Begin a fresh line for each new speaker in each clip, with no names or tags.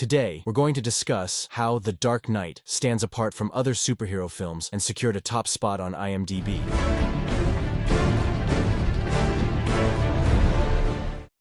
Today, we're going to discuss how The Dark Knight stands apart from other superhero films and secured a top spot on IMDb.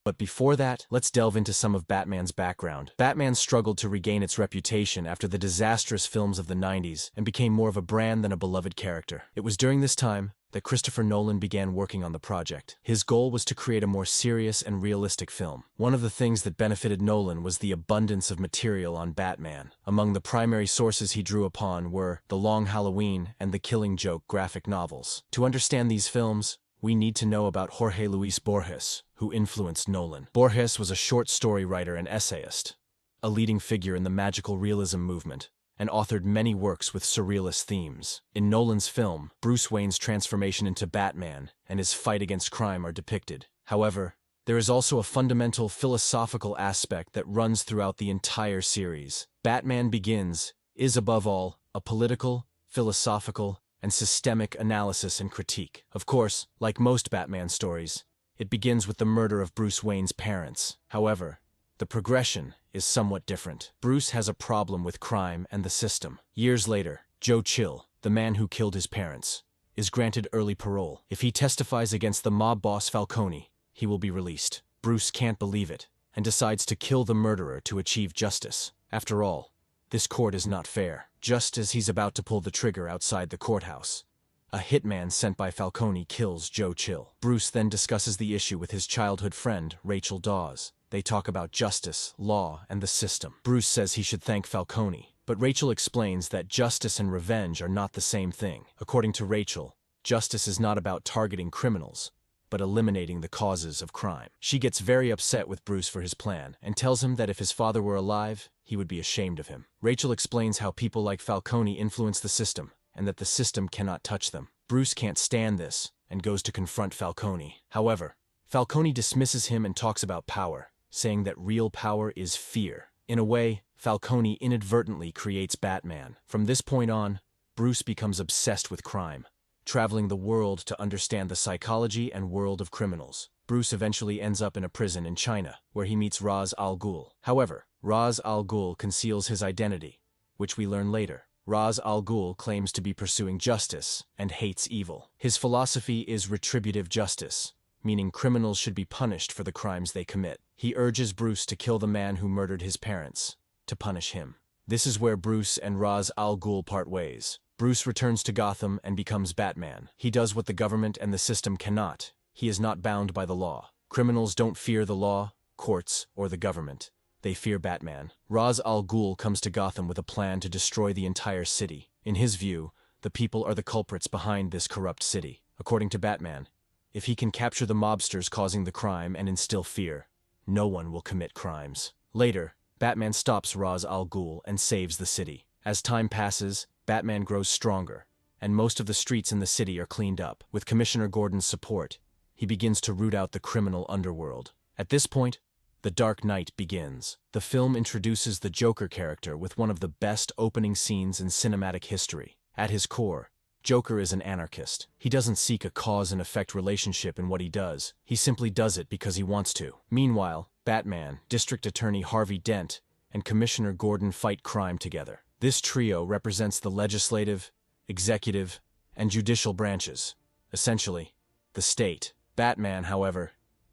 But before that, let's delve into some of Batman's background. Batman struggled to regain its reputation after the disastrous films of the 90s and became more of a brand than a beloved character. It was during this time that Christopher Nolan began working on the project. His goal was to create a more serious and realistic film. One of the things that benefited Nolan was the abundance of material on Batman. Among the primary sources he drew upon were The Long Halloween and The Killing Joke graphic novels. To understand these films, we need to know about Jorge Luis Borges, who influenced Nolan. Borges was a short story writer and essayist, a leading figure in the magical realism movement, and authored many works with surrealist themes. In Nolan's film, Bruce Wayne's transformation into Batman and his fight against crime are depicted. However, there is also a fundamental philosophical aspect that runs throughout the entire series. Batman Begins is, above all, a political, philosophical, and systemic analysis and critique. Of course, like most Batman stories, it begins with the murder of Bruce Wayne's parents. However, the progression is somewhat different. Bruce has a problem with crime and the system. Years later, Joe Chill, the man who killed his parents, is granted early parole. If he testifies against the mob boss Falcone, he will be released. Bruce can't believe it and decides to kill the murderer to achieve justice. After all, this court is not fair. Just as he's about to pull the trigger outside the courthouse, a hitman sent by Falcone kills Joe Chill. Bruce then discusses the issue with his childhood friend, Rachel Dawes. They talk about justice, law, and the system. Bruce says he should thank Falcone, but Rachel explains that justice and revenge are not the same thing. According to Rachel, justice is not about targeting criminals, but eliminating the causes of crime. She gets very upset with Bruce for his plan and tells him that if his father were alive, he would be ashamed of him. Rachel explains how people like Falcone influence the system and that the system cannot touch them. Bruce can't stand this and goes to confront Falcone. However, Falcone dismisses him and talks about power, saying that real power is fear. In a way, Falcone inadvertently creates Batman. From this point on, Bruce becomes obsessed with crime, traveling the world to understand the psychology and world of criminals. Bruce eventually ends up in a prison in China, where he meets Ra's al Ghul. However, Ra's al Ghul conceals his identity, which we learn later. Ra's al Ghul claims to be pursuing justice and hates evil. His philosophy is retributive justice, meaning criminals should be punished for the crimes they commit. He urges Bruce to kill the man who murdered his parents, to punish him. This is where Bruce and Ra's al Ghul part ways. Bruce returns to Gotham and becomes Batman. He does what the government and the system cannot. He is not bound by the law. Criminals don't fear the law, courts, or the government. They fear Batman. Ra's al Ghul comes to Gotham with a plan to destroy the entire city. In his view, the people are the culprits behind this corrupt city. According to Batman, if he can capture the mobsters causing the crime and instill fear, no one will commit crimes. Later, Batman stops Ra's al Ghul and saves the city. As time passes, Batman grows stronger, and most of the streets in the city are cleaned up. With Commissioner Gordon's support, he begins to root out the criminal underworld. At this point, The Dark Knight begins. The film introduces the Joker character with one of the best opening scenes in cinematic history. At his core, Joker is an anarchist. He doesn't seek a cause and effect relationship in what he does. He simply does it because he wants to. Meanwhile, Batman, District Attorney Harvey Dent, and Commissioner Gordon fight crime together. This trio represents the legislative, executive, and judicial branches, essentially, the state. Batman, however,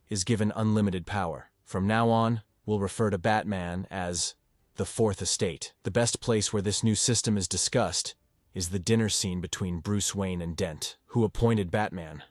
is given unlimited power. From now on, we'll refer to Batman as the Fourth Estate. The best place where this new system is discussed is the dinner scene between Bruce Wayne and Dent. Who appointed Batman?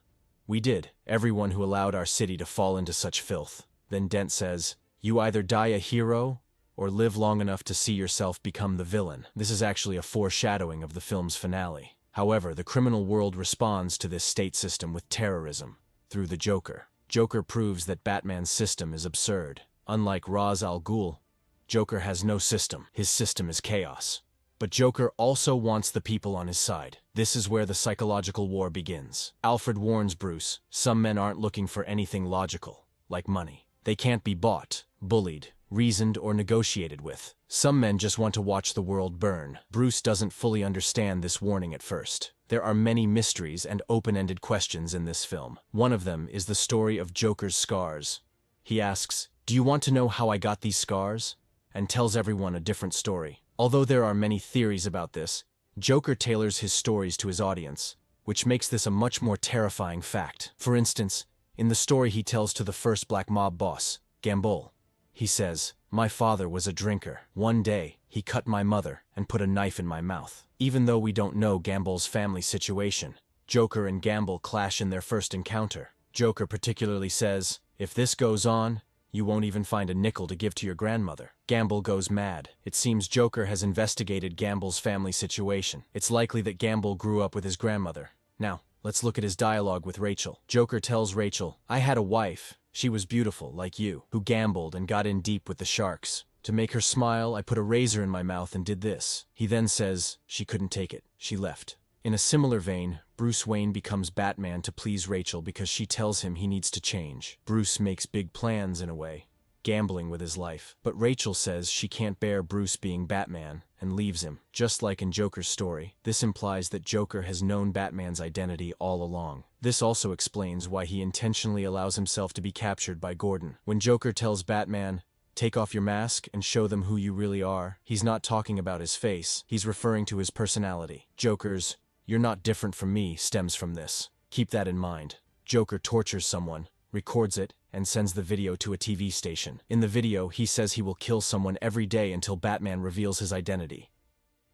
We did. Everyone who allowed our city to fall into such filth. Then Dent says, "You either die a hero or live long enough to see yourself become the villain." This is actually a foreshadowing of the film's finale. However, the criminal world responds to this state system with terrorism through the Joker. Joker proves that Batman's system is absurd. Unlike Ra's al Ghul, Joker has no system. His system is chaos. But Joker also wants the people on his side. This is where the psychological war begins. Alfred warns Bruce, some men aren't looking for anything logical, like money. They can't be bought, bullied, reasoned, or negotiated with. Some men just want to watch the world burn. Bruce doesn't fully understand this warning at first. There are many mysteries and open-ended questions in this film. One of them is the story of Joker's scars. He asks, "Do you want to know how I got these scars?" and tells everyone a different story. Although there are many theories about this, Joker tailors his stories to his audience, which makes this a much more terrifying fact. For instance, in the story he tells to the first black mob boss, Gamble, he says, "My father was a drinker. One day, he cut my mother and put a knife in my mouth." Even though we don't know Gamble's family situation, Joker and Gamble clash in their first encounter. Joker particularly says, "If this goes on, you won't even find a nickel to give to your grandmother." Gamble goes mad. It seems Joker has investigated Gamble's family situation. It's likely that Gamble grew up with his grandmother. Now, let's look at his dialogue with Rachel. Joker tells Rachel, "I had a wife. She was beautiful, like you, who gambled and got in deep with the sharks. To make her smile, I put a razor in my mouth and did this." He then says she couldn't take it. She left. In a similar vein, Bruce Wayne becomes Batman to please Rachel because she tells him he needs to change. Bruce makes big plans in a way, gambling with his life. But Rachel says she can't bear Bruce being Batman and leaves him. Just like in Joker's story, this implies that Joker has known Batman's identity all along. This also explains why he intentionally allows himself to be captured by Gordon. When Joker tells Batman, "Take off your mask and show them who you really are," he's not talking about his face, he's referring to his personality. Joker's "You're not different from me" stems from this. Keep that in mind. Joker tortures someone, records it, and sends the video to a TV station. In the video, he says he will kill someone every day until Batman reveals his identity.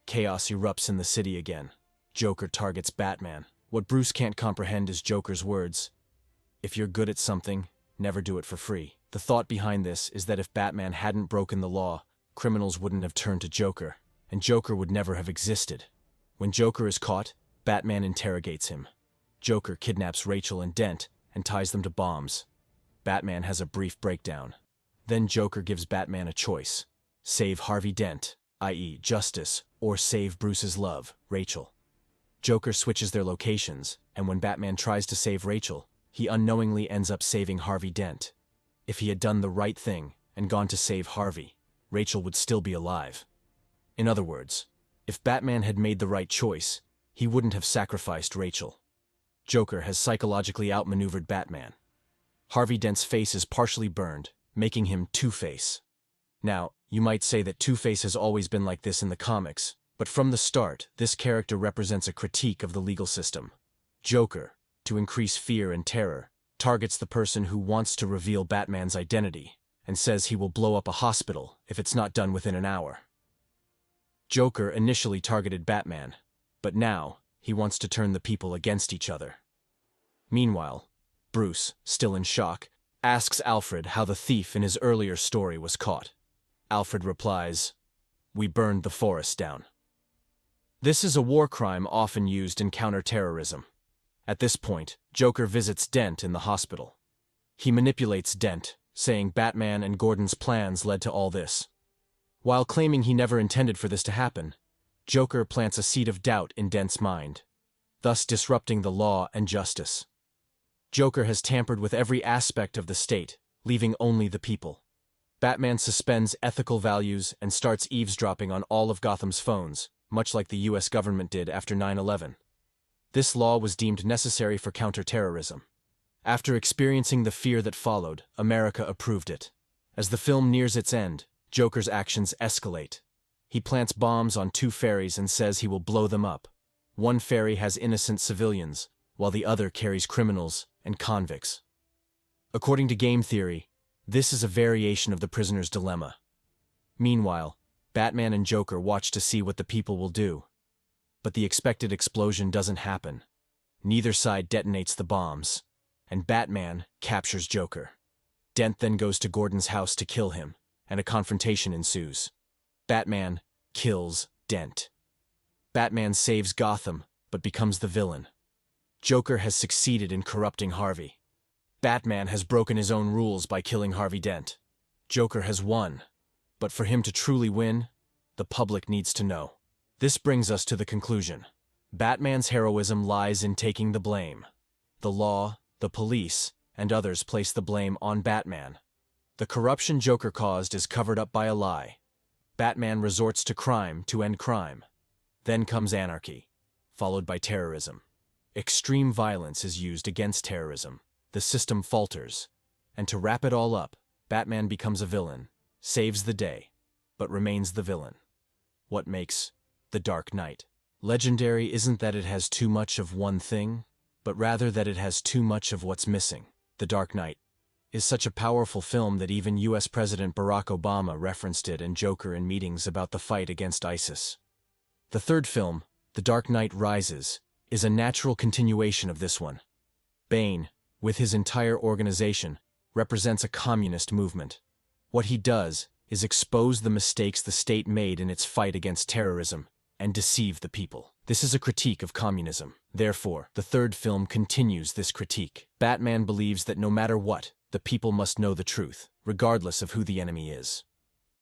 Chaos erupts in the city again. Joker targets Batman. What Bruce can't comprehend is Joker's words, "If you're good at something, never do it for free." The thought behind this is that if Batman hadn't broken the law, criminals wouldn't have turned to Joker, and Joker would never have existed. When Joker is caught, Batman interrogates him. Joker kidnaps Rachel and Dent and ties them to bombs. Batman has a brief breakdown. Then Joker gives Batman a choice: save Harvey Dent, i.e. justice, or save Bruce's love, Rachel. Joker switches their locations, and when Batman tries to save Rachel, he unknowingly ends up saving Harvey Dent. If he had done the right thing and gone to save Harvey, Rachel would still be alive. In other words, if Batman had made the right choice, he wouldn't have sacrificed Rachel. Joker has psychologically outmaneuvered Batman. Harvey Dent's face is partially burned, making him Two-Face. Now, you might say that Two-Face has always been like this in the comics, but from the start, this character represents a critique of the legal system. Joker, to increase fear and terror, targets the person who wants to reveal Batman's identity, and says he will blow up a hospital if it's not done within an hour. Joker initially targeted Batman, but now he wants to turn the people against each other. Meanwhile, Bruce, still in shock, asks Alfred how the thief in his earlier story was caught. Alfred replies, "We burned the forest down." This is a war crime often used in counter-terrorism. At this point, Joker visits Dent in the hospital. He manipulates Dent, saying Batman and Gordon's plans led to all this. While claiming he never intended for this to happen, Joker plants a seed of doubt in Dent's mind, thus disrupting the law and justice. Joker has tampered with every aspect of the state, leaving only the people. Batman suspends ethical values and starts eavesdropping on all of Gotham's phones, much like the US government did after 9/11. This law was deemed necessary for counter-terrorism. After experiencing the fear that followed, America approved it. As the film nears its end, Joker's actions escalate. He plants bombs on 2 ferries and says he will blow them up. One ferry has innocent civilians, while the other carries criminals and convicts. According to game theory, this is a variation of the prisoner's dilemma. Meanwhile, Batman and Joker watch to see what the people will do. But the expected explosion doesn't happen. Neither side detonates the bombs, and Batman captures Joker. Dent then goes to Gordon's house to kill him, and a confrontation ensues. Batman kills Dent. Batman saves Gotham, but becomes the villain. Joker has succeeded in corrupting Harvey. Batman has broken his own rules by killing Harvey Dent. Joker has won, but for him to truly win, the public needs to know. This brings us to the conclusion. Batman's heroism lies in taking the blame. The law, the police, and others place the blame on Batman. The corruption Joker caused is covered up by a lie. Batman resorts to crime to end crime. Then comes anarchy, followed by terrorism. Extreme violence is used against terrorism. The system falters. And to wrap it all up, Batman becomes a villain, saves the day, but remains the villain. What makes The Dark Knight legendary isn't that it has too much of one thing, but rather that it has too much of what's missing. The Dark Knight is such a powerful film that even US President Barack Obama referenced it and Joker in meetings about the fight against ISIS. The third film, The Dark Knight Rises, is a natural continuation of this one. Bane, with his entire organization, represents a communist movement. What he does is expose the mistakes the state made in its fight against terrorism and deceive the people. This is a critique of communism. Therefore, the third film continues this critique. Batman believes that no matter what, the people must know the truth, regardless of who the enemy is.